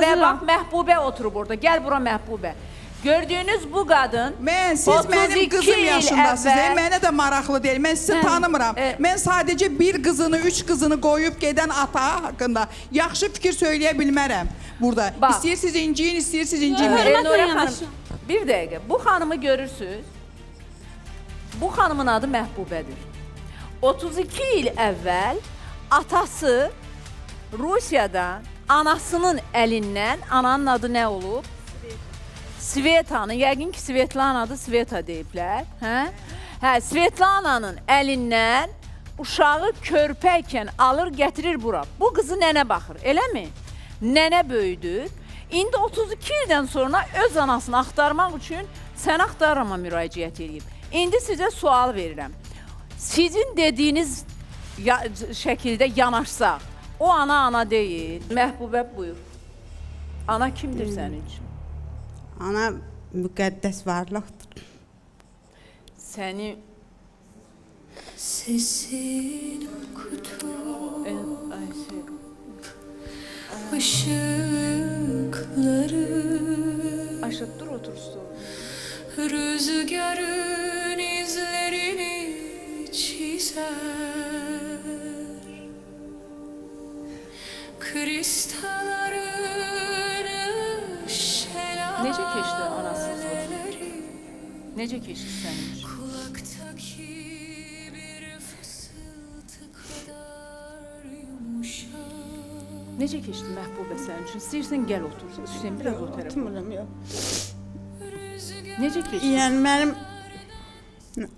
Ve bak Məhbubə oturub orada. Gel bura Məhbubə. Gördüğünüz bu kadın Siz 32 benim kızım il yaşındasınız. əvvəl- Mənə də maraqlı deyil. Mən sizi tanımıram. Mən sadəcə bir qızını, 3 qızını qoyub gedən ata haqqında yaxşı fikir söyləyə bilmərəm burada. Bak. İstəyirsiniz inciyin, istəyirsiniz inciyin. Elnora xanım, bir dəqiqə. Bu xanımı görürsünüz. Bu xanımın adı Məhbubədir. 32 il əvvəl atası Rusiyadan anasının əlindən, ananın adı nə olub? Svetanın, yəqin ki Svetlana adı Sveta deyiblər. Hə, Svetlananın əlindən uşağı körpəykən alır, gətirir bura. Bu qızı nənə baxır, eləmi? Nənə böyüdür. İndi 32 ildən sonra öz anasını axtarmaq üçün sən axtarama müraciət edib. İndi sizə sual verirəm. Sizin dediyiniz şəkildə yanaşsaq, o ana deyil. Məhbubə buyur. Ana kimdir sənin üçün? Ana müqəddəs varlıqdır. Səni Sesin kutu ışıkları aşıttır otursun. Rüzgarın izlerini çizer Kristalların şelaleleri Necə keçdi anasızlıq? Necə keçdi sənin üçün? Kulaktaki bir fısıltı kadar yumuşak Necə keçdi Məhbubə sənin üçün? İstəyirsən gəl otur. Hüseyin biraz o tərəfə. Oturmuram, yox. Necə keçdi? Yəni mənim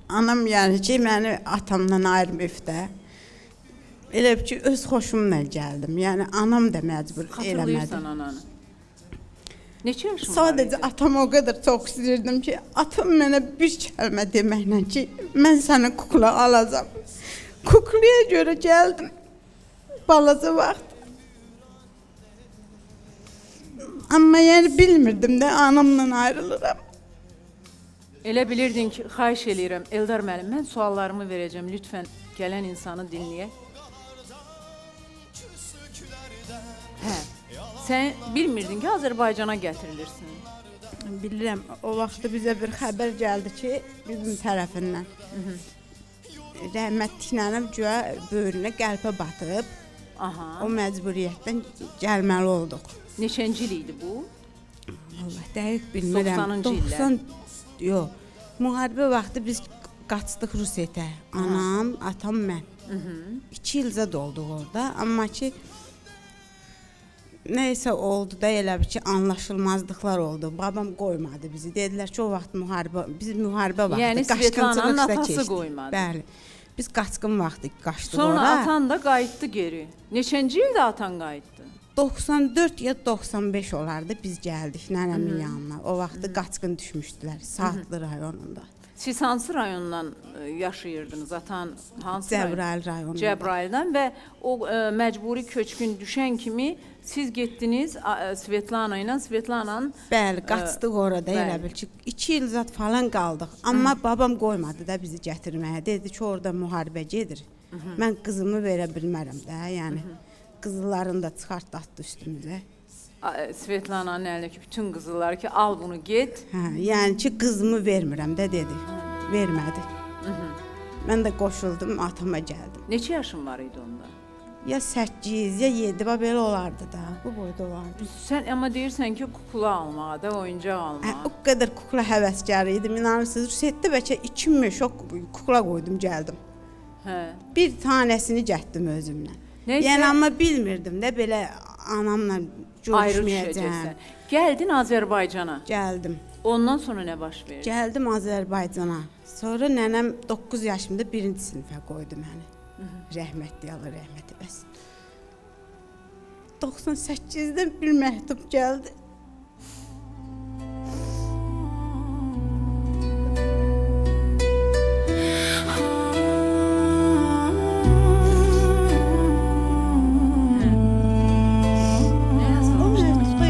anam yəni ki, məni atamdan ayırmayıbdı. Elə ki, öz xoşumla gəldim. Yəni anam da məcbur eləmədi. Xatırlayırsan ananı. Neçə yaşın var? Sadəcə atam o qədər çox istəyirdim ki, atam mənə bir kəlmə deməklə ki, mən səni kukla alacam. Kuklaya görə gəldim. Balaca vaxt. Amma yəni bilmirdim də anamla ayrılıram. Elə bilirdin ki, xahiş eləyirəm Eldar müəllim, mən suallarımı verəcəm. Lütfən gələn insanı dinləyək. Hə. Sən bilmirdin ki, Azərbaycana gətirilirsin. Bilirəm, o vaxt bizə bir xəbər gəldi ki, bizim tərəfindən. Rəhmətliklərim güya böyrünə qəlpə batıb. Aha. O məcburiyyətdən gəlməli olduq. Neçənci il idi bu? Allah dəqiq bilmirəm. 90-cı illər. Yox. Müharibə vaxtı biz qaçdıq Rusiyətə. Anam, atam, mən. 2 il zad olduq orada. Amma ki nəysə oldu da elə bir ki anlaşılmazlıqlar oldu. Babam qoymadı bizi. Dedilər ki, o vaxt biz müharibə vaxtı Yəni Svetlananın atası qoymadı. Bəli. Biz qaçqın vaxtı qaçdıq Sonra ora. atan da qayıtdı geri. Neçənci ildə atan qayıtdı? 94 ya 95 olardı biz gəldik nənəmin yanına. O vaxtı qaçqın düşmüşdülər Saatlı rayonunda. Siz hansı rayondan yaşayırdınız? Atan hansı rayon? Cəbrayıl rayonunda. Cəbrayıldan və o məcburi köçkün düşən kimi siz getdiniz Svetlana ilə, Svetlananın Bəli, qaçdıq orada bəli. elə bil ki 2 il zat falan qaldıq. Amma babam qoymadı da bizi gətirməyə. Dedi ki, orada müharibə gedir. Mən qızımı verə bilmərəm də, yəni. Qızıllarını da çıxart atdı üstümüzə. Svetlananın əlindəki bütün qızılları ki, al bunu get. Hə, yəni ki, qızımı vermirəm də dedi. Vermədi. Mən də qoşuldum, atama gəldim. Neçə yaşın var idi onda? Ya 8, ya 7, belə olardı da. Bu boyda olardı. Sən amma deyirsən ki, kukla almağa da, oyuncaq almağa. O qədər kukla həvəskarı idim, inanırsınız. Rusiyyətdə bəlkə 2 şok kukla qoydum, gəldim. Hə. Bir tanəsini gətdim özümlə. Nəysə, Yəni amma bilmirdim də belə anamla ayrı görüşməyəcəm. düşəcəksən. Gəldin Azərbaycana. Gəldim. Ondan sonra nə baş verdi? Gəldim Azərbaycana. Sonra nənəm 9 yaşımda 1-ci sinifə qoydu məni. Rəhmətli Allah rəhmət eləsin. 98-də bir məktub gəldi.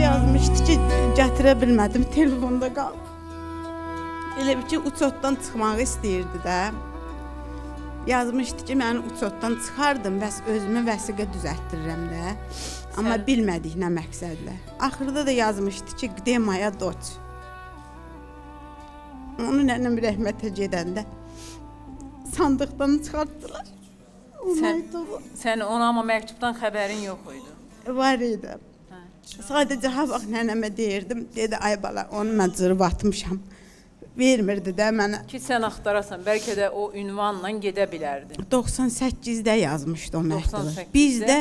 Yazmışdı ki, gətirə bilmədim, telefonda qaldı. Elə bir ki, uçotdan çıxmağı istəyirdi də. Yazmışdı ki, mən uçotdan çıxardım və özümə vəsiqə düzəltdirirəm də. Amma Sən- bilmədik nə məqsədlə. Axırda da yazmışdı ki, "Где моя дочь?" Onu nənəm rəhmətə gedəndə sandıqdan çıxartdılar. O Sən- məktubu Sən ona amma məktubdan xəbərin yox idi. var idi. Sadəcə ha vaxt nənəmə deyirdim, dedi ay bala, onu mən cırıb atmışam. Vermirdi də mənə. Ki sən axtarasan, bəlkə də o ünvanla gedə bilərdin. 98-də yazmışdı o məktubu. 98-də? Biz də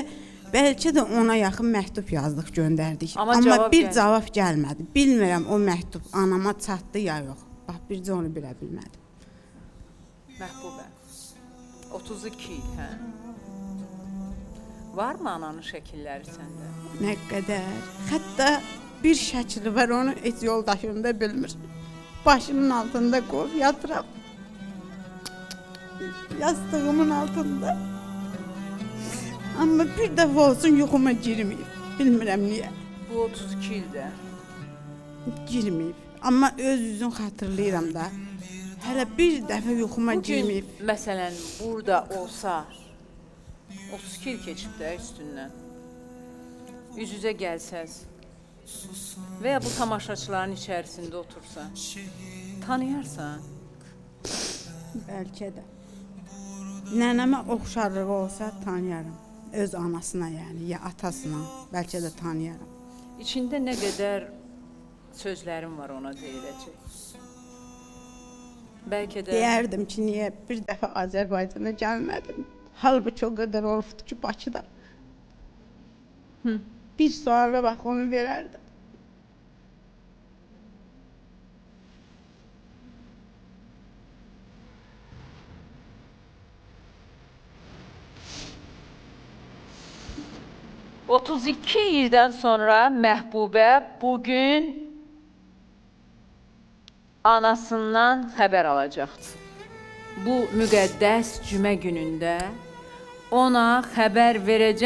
bəlkə də ona yaxın məktub yazdıq, göndərdik. Amma Amma cavab bir gəlmədi. cavab gəlmədi. Bilmirəm o məktub anama çatdı ya yox. Bax bircə onu bilə bilmədim. Məhbubə. 32 il, hə? Varmı ananın şəkilləri səndə? Nə qədər. Hətta bir şəkli var, onu heç yoldaşım da bilmir. Başımın altında qoyub yatıram. Yastığımın altında. Amma bir dəfə olsun yuxuma girməyib. Bilmirəm niyə. Bu 32 ildə. Girməyib. Amma öz üzün xatırlayıram da. Hələ bir dəfə yuxuma Bu gün girməyib. məsələn burada olsa 32 il keçib də üstündən. Üz-üzə gəlsəz və ya bu tamaşaçıların içərisində otursan, tanıyarsan. Bəlkə də. Nənəmə oxşarlığı olsa tanıyaram. Öz anasına yəni, ya atasına, bəlkə də tanıyaram. İçində nə qədər sözlərim var ona deyiləcək. Bəlkə də Deyərdim ki, niyə bir dəfə Azərbaycana gəlmədim? Halbuki o qədər olubdu ki, Bakıda. Bir suala bax onu verərdim. – 32 ildən sonra Məhbubə bugün anasından xəbər alacaqdır. Bu müqəddəs cümə günündə ona xəbər verəcəm.